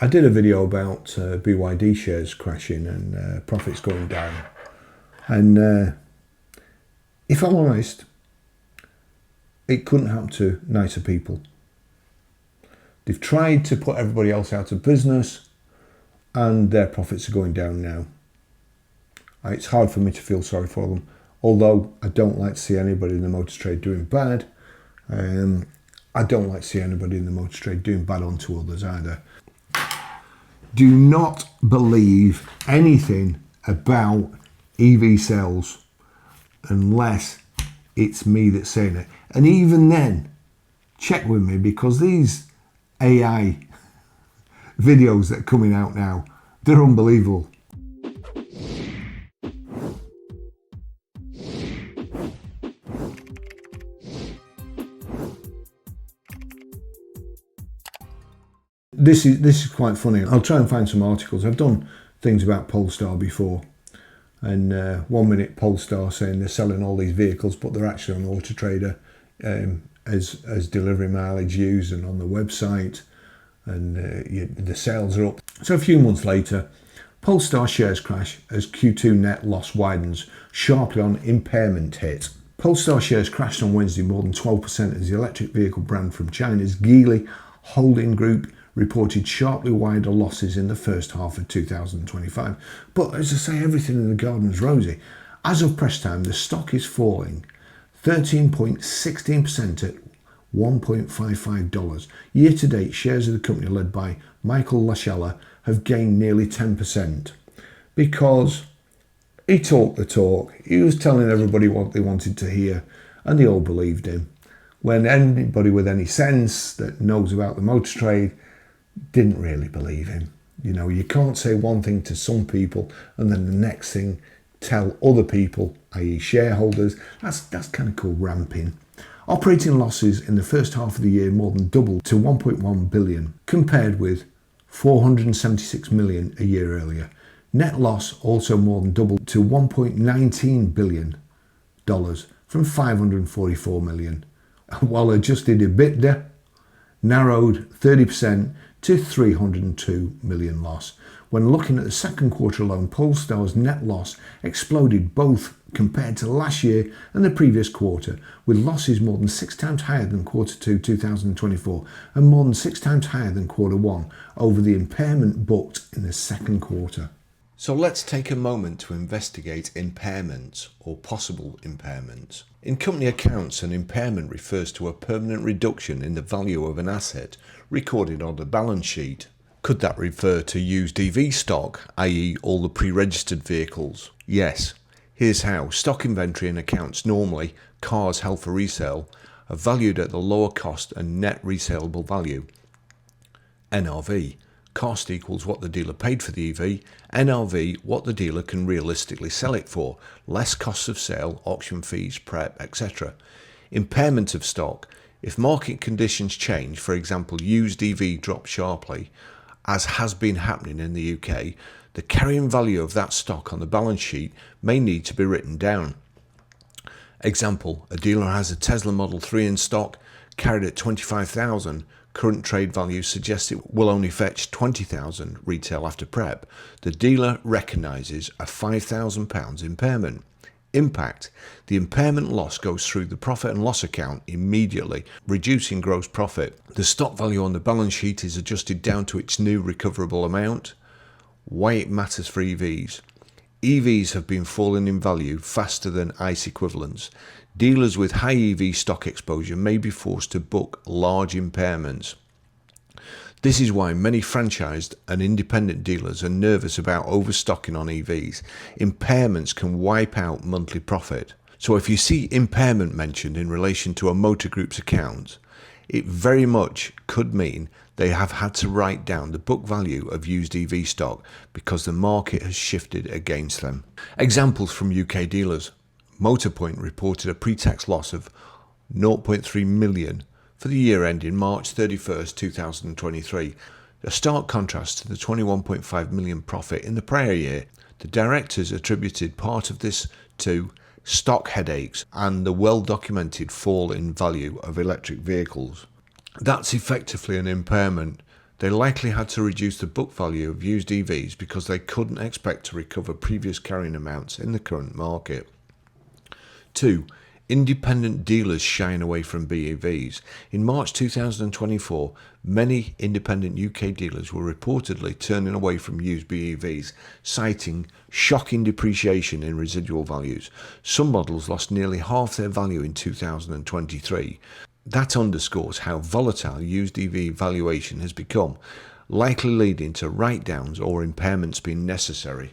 I did a video about BYD shares crashing and profits going down. And if I'm honest, it couldn't happen to nicer people. They've tried to put everybody else out of business and their profits are going down now. It's hard for me to feel sorry for them, although I don't like to see anybody in the motor trade doing bad. I don't like to see anybody in the motor trade doing bad onto others either. Do not believe anything about EV sales unless it's me that's saying it. And even then, check with me, because these AI videos that are coming out now, they're unbelievable. This is quite funny. I'll try and find some articles. I've done things about Polestar before, and 1 minute Polestar saying they're selling all these vehicles, but they're actually on Auto Trader as delivery mileage used and on the website, and the sales are up. So a few months later, Polestar shares crash as Q2 net loss widens sharply on impairment hit. Polestar shares crashed on Wednesday more than 12% as the electric vehicle brand from China's Geely holding group reported sharply wider losses in the first half of 2025. But as I say, everything in the garden's rosy. As of press time, the stock is falling 13.16% at $1.55. Year to date, shares of the company led by Michael Lascelles have gained nearly 10% because he talked the talk. He was telling everybody what they wanted to hear and they all believed him. When anybody with any sense that knows about the motor trade didn't really believe him. You know, you can't say one thing to some people and then the next thing tell other people, i.e. shareholders. That's kind of called ramping. Operating losses in the first half of the year more than doubled to 1.1 billion, compared with 476 million a year earlier. Net loss also more than doubled to $1.19 billion from 544 million, while adjusted EBITDA narrowed 30% to 302 million loss. When looking at the second quarter alone, Polestar's net loss exploded both compared to last year and the previous quarter, with losses more than 6 times higher than quarter 2 2024 and more than 6 times higher than quarter 1 over the impairment booked in the second quarter. So let's take a moment to investigate impairments or possible impairments. In company accounts, an impairment refers to a permanent reduction in the value of an asset recorded on the balance sheet. Could that refer to used EV stock, i.e. all the pre-registered vehicles? Yes. Here's how. Stock inventory and accounts, normally cars held for resale, are valued at the lower cost and net resaleable value, NRV. Cost equals what the dealer paid for the EV, NRV what the dealer can realistically sell it for, less costs of sale, auction fees, prep, etc. Impairment of stock. If market conditions change, for example used EV drops sharply, as has been happening in the UK, the carrying value of that stock on the balance sheet may need to be written down. Example, a dealer has a Tesla Model 3 in stock, carried at 25,000. Current trade value suggests it will only fetch 20,000 retail after prep. The dealer recognises a £5,000 impairment. Impact. The impairment loss goes through the profit and loss account immediately, reducing gross profit. The stock value on the balance sheet is adjusted down to its new recoverable amount. Why it matters for EVs. EVs have been falling in value faster than ICE equivalents. Dealers with high EV stock exposure may be forced to book large impairments. This is why many franchised and independent dealers are nervous about overstocking on EVs. Impairments can wipe out monthly profit. So if you see impairment mentioned in relation to a motor group's account, it very much could mean they have had to write down the book value of used EV stock because the market has shifted against them. Examples from UK dealers. Motorpoint reported a pre-tax loss of 0.3 million for the year ending March 31st, 2023. A stark contrast to the 21.5 million profit in the prior year. The directors attributed part of this to stock headaches and the well-documented fall in value of electric vehicles. That's effectively an impairment They likely had to reduce the book value of used EVs because they couldn't expect to recover previous carrying amounts in the current market. 2. Independent dealers shying away from BEVs. In March 2024, many independent UK dealers were reportedly turning away from used BEVs, citing shocking depreciation in residual values. Some models lost nearly half their value in 2023. That underscores how volatile used EV valuation has become, likely leading to write-downs or impairments being necessary.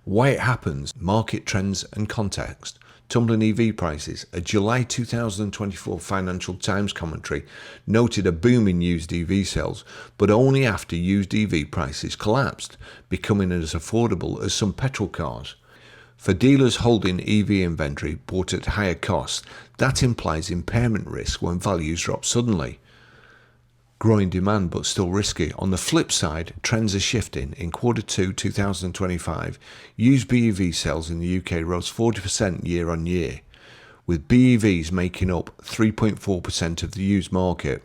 Why it happens, market trends and context. Tumbling EV prices. A July 2024 Financial Times commentary noted a boom in used EV sales, but only after used EV prices collapsed, becoming as affordable as some petrol cars. For dealers holding EV inventory bought at higher costs, that implies impairment risk when values drop suddenly. Growing demand but still risky. On the flip side, trends are shifting. In Q2 2025, used BEV sales in the UK rose 40% year on year, with BEVs making up 3.4% of the used market.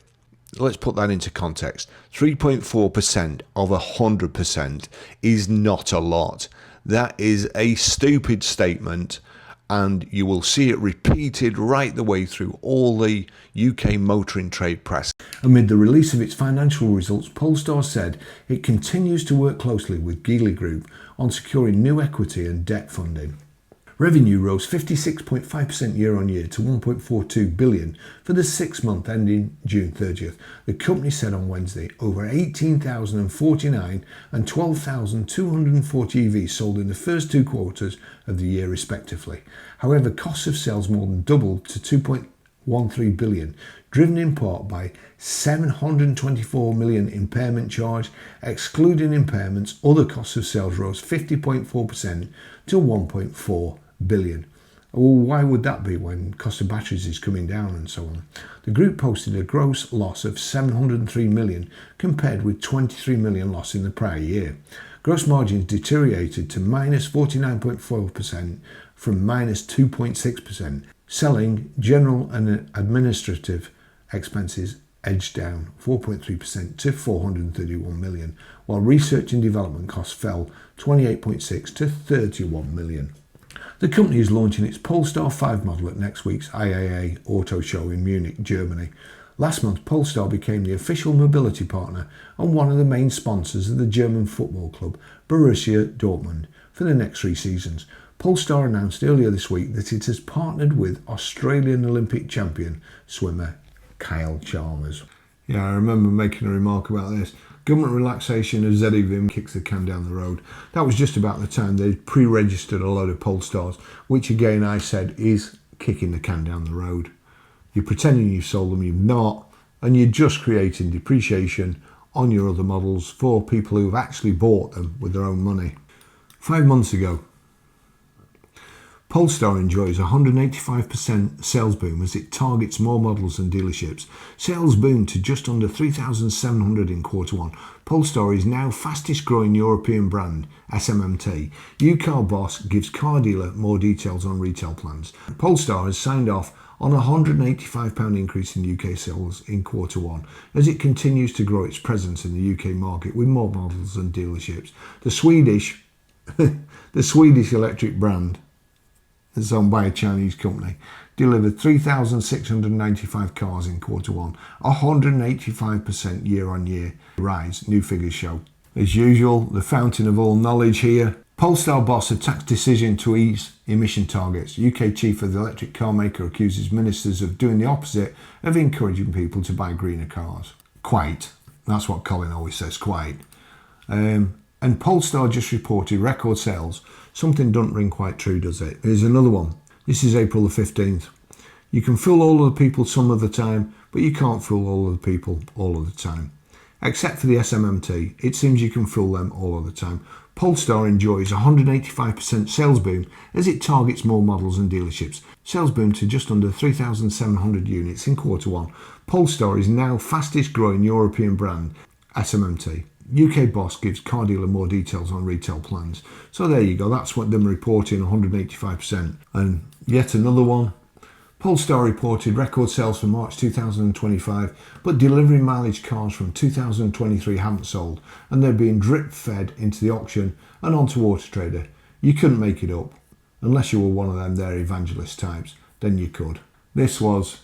Let's put that into context. 3.4% of 100% is not a lot. That is a stupid statement, and you will see it repeated right the way through all the UK motoring trade press. Amid the release of its financial results, Polestar said it continues to work closely with Geely Group on securing new equity and debt funding. Revenue rose 56.5% year on year to $1.42 billion for the 6 month ending June 30th. The company said on Wednesday over 18,049 and 12,240 EVs sold in the first 2 quarters of the year respectively. However, costs of sales more than doubled to $2.13 billion, driven in part by $724 million impairment charge. Excluding impairments, other costs of sales rose 50.4% to $1.4 billion. Well, why would that be when cost of batteries is coming down and so on? The group posted a gross loss of $703 million compared with $23 million loss in the prior year. Gross margins deteriorated to minus 49.4% from minus 2.6%. Selling, general and administrative expenses edged down 4.3% to $431 million, while research and development costs fell 28.6% to $31 million. The company is launching its Polestar 5 model at next week's IAA Auto Show in Munich, Germany. Last month, Polestar became the official mobility partner and one of the main sponsors of the German football club Borussia Dortmund for the next 3 seasons. Polestar announced earlier this week that it has partnered with Australian Olympic champion swimmer Kyle Chalmers. Yeah, I remember making a remark about this. Government relaxation of ZEV kicks the can down the road. That was just about the time they'd pre-registered a load of Polestars, which again I said is kicking the can down the road. You're pretending you've sold them, you've not, and you're just creating depreciation on your other models for people who've actually bought them with their own money. 5 months ago, Polestar enjoys a 185% sales boom as it targets more models and dealerships. Sales boomed to just under 3,700 in Q1. Polestar is now fastest growing European brand, SMMT. Car Boss gives car dealer more details on retail plans. Polestar has signed off on a £185 increase in UK sales in Q1 as it continues to grow its presence in the UK market with more models and dealerships. The Swedish electric brand, that's owned by a Chinese company, delivered 3,695 cars in Q1, a 185% year-on-year rise, new figures show. As usual, the fountain of all knowledge here. Polestar boss attacks decision to ease emission targets. UK chief of the electric car maker accuses ministers of doing the opposite of encouraging people to buy greener cars. Quite. That's what Colin always says, quite. And Polestar just reported record sales. Something doesn't ring quite true, does it? Here's another one. This is April the 15th. You can fool all of the people some of the time, but you can't fool all of the people all of the time. Except for the SMMT, it seems you can fool them all of the time. Polestar enjoys a 185% sales boom as it targets more models and dealerships. Sales boom to just under 3,700 units in Q1. Polestar is now fastest growing European brand, SMMT. UK Boss gives car dealer more details on retail plans. So there you go, that's what them reporting, 185%. And yet another one. Polestar reported record sales for March 2025, but delivery mileage cars from 2023 haven't sold, and they're being drip-fed into the auction and onto Auto Trader. You couldn't make it up. Unless you were one of them there evangelist types, then you could. This was,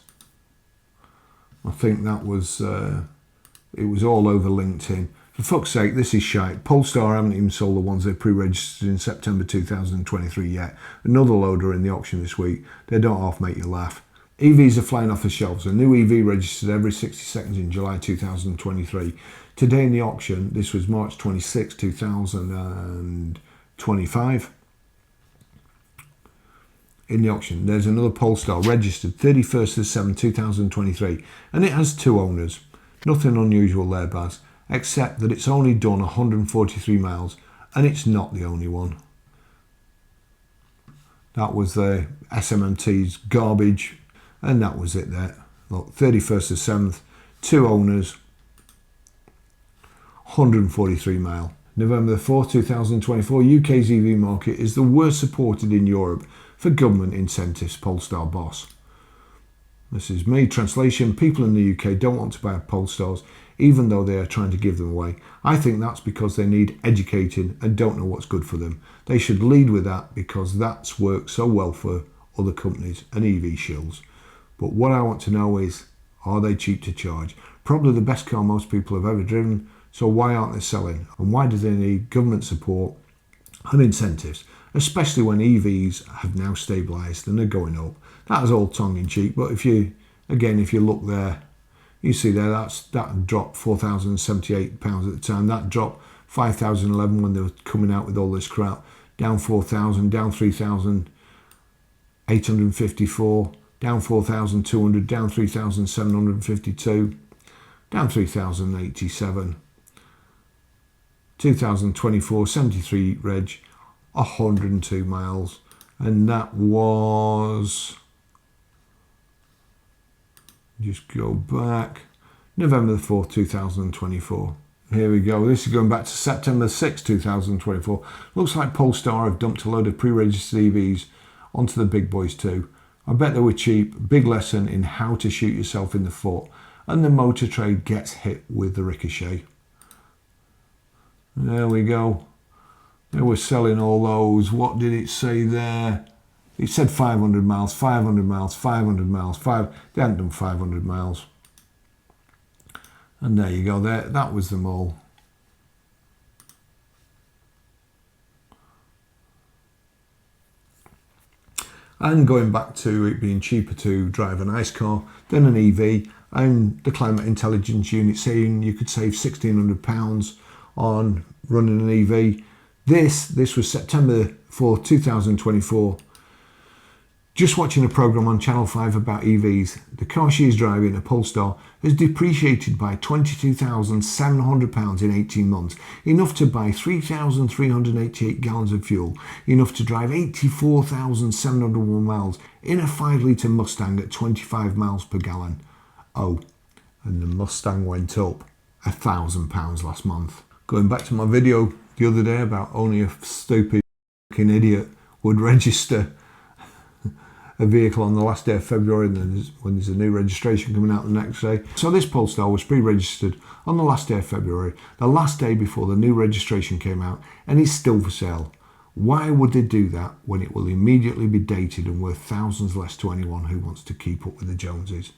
I think that was, it was all over LinkedIn. For fuck's sake, this is shite. Polestar haven't even sold the ones they pre-registered in September 2023 yet. Another loader in the auction this week. They don't half make you laugh. EVs are flying off the shelves. A new EV registered every 60 seconds in July 2023. Today in the auction, this was March 26, 2025. In the auction, there's another Polestar registered 31st of 7, 2023, and it has 2 owners. Nothing unusual there, Baz, except that it's only done 143 miles, and it's not the only one. That was the SMMT's garbage, and that was it there. Look, 31st of 7th, 2 owners, 143 mile. November the 4th, 2024, UK's EV market is the worst supported in Europe for government incentives, Polestar boss. This is me, translation. People in the UK don't want to buy Polestars, even though they are trying to give them away. I think that's because they need educating and don't know what's good for them. They should lead with that because that's worked so well for other companies and EV shills. But what I want to know is, are they cheap to charge? Probably the best car most people have ever driven, so why aren't they selling? And why do they need government support and incentives, especially when EVs have now stabilised and are going up? That is all tongue-in-cheek, but if you look there, you see there that dropped £4,078 at the time. That dropped £5,011 when they were coming out with all this crap. Down 4,000, down 3,854, down 4,200, down 3,752, down 3,087. 2024, 73 reg, 102 miles, and that was, just go back, November the 4th, 2024. Here we go. This is going back to September 6, 2024. Looks like Polestar have dumped a load of pre-registered EVs onto the big boys too. I bet they were cheap. Big lesson in how to shoot yourself in the foot. And the motor trade gets hit with the ricochet. There we go. They were selling all those. What did it say there? It said 500 miles, 500 miles, 500 miles, They hadn't done 500 miles. And there you go. There, that was them all. And going back to it being cheaper to drive an ICE car than an EV, and the climate intelligence unit saying you could save £1,600 on running an EV. This was September 4, 2024. Just watching a programme on Channel 5 about EVs, the car she is driving, a Polestar, has depreciated by £22,700 in 18 months, enough to buy 3,388 gallons of fuel, enough to drive 84,701 miles in a 5-litre Mustang at 25 miles per gallon. Oh, and the Mustang went up £1,000 last month. Going back to my video the other day about only a stupid fucking idiot would register a vehicle on the last day of February, and then when there's a new registration coming out the next day. So this Polestar was pre-registered on the last day of February, the last day before the new registration came out, and it's still for sale. Why would they do that when it will immediately be dated and worth thousands less to anyone who wants to keep up with the Joneses?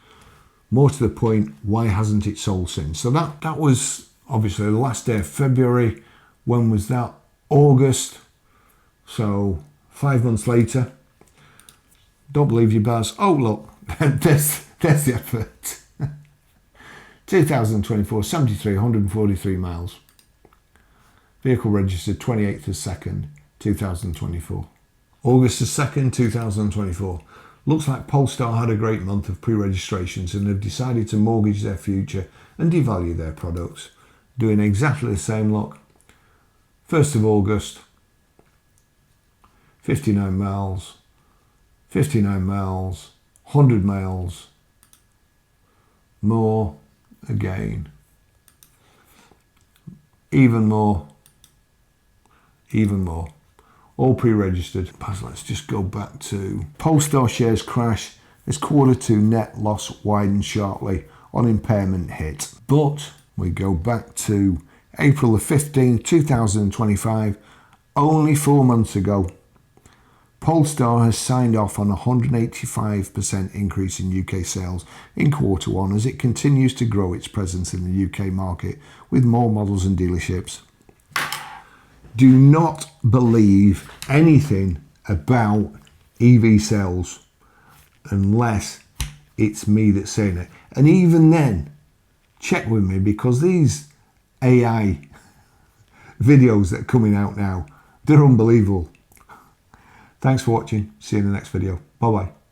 More to the point, why hasn't it sold since? So that was obviously the last day of February. When was that? August. So 5 months later. Don't believe you, Baz. Oh, look, there's the advert. 2024, 73, 143 miles. Vehicle registered 28th of 2nd, 2024. August the 2nd, 2024. Looks like Polestar had a great month of pre-registrations and have decided to mortgage their future and devalue their products. Doing exactly the same, look. 1st of August, 59 miles. 59 miles, 100 miles, more again, even more, all pre-registered. Let's just go back to Polestar shares crash as Q2 net loss widened sharply on impairment hit. But we go back to April the 15th, 2025, only 4 months ago. Polestar has signed off on a 185% increase in UK sales in Q1 as it continues to grow its presence in the UK market with more models and dealerships. Do not believe anything about EV sales unless it's me that's saying it. And even then, check with me, because these AI videos that are coming out now, they're unbelievable. Thanks for watching. See you in the next video. Bye bye.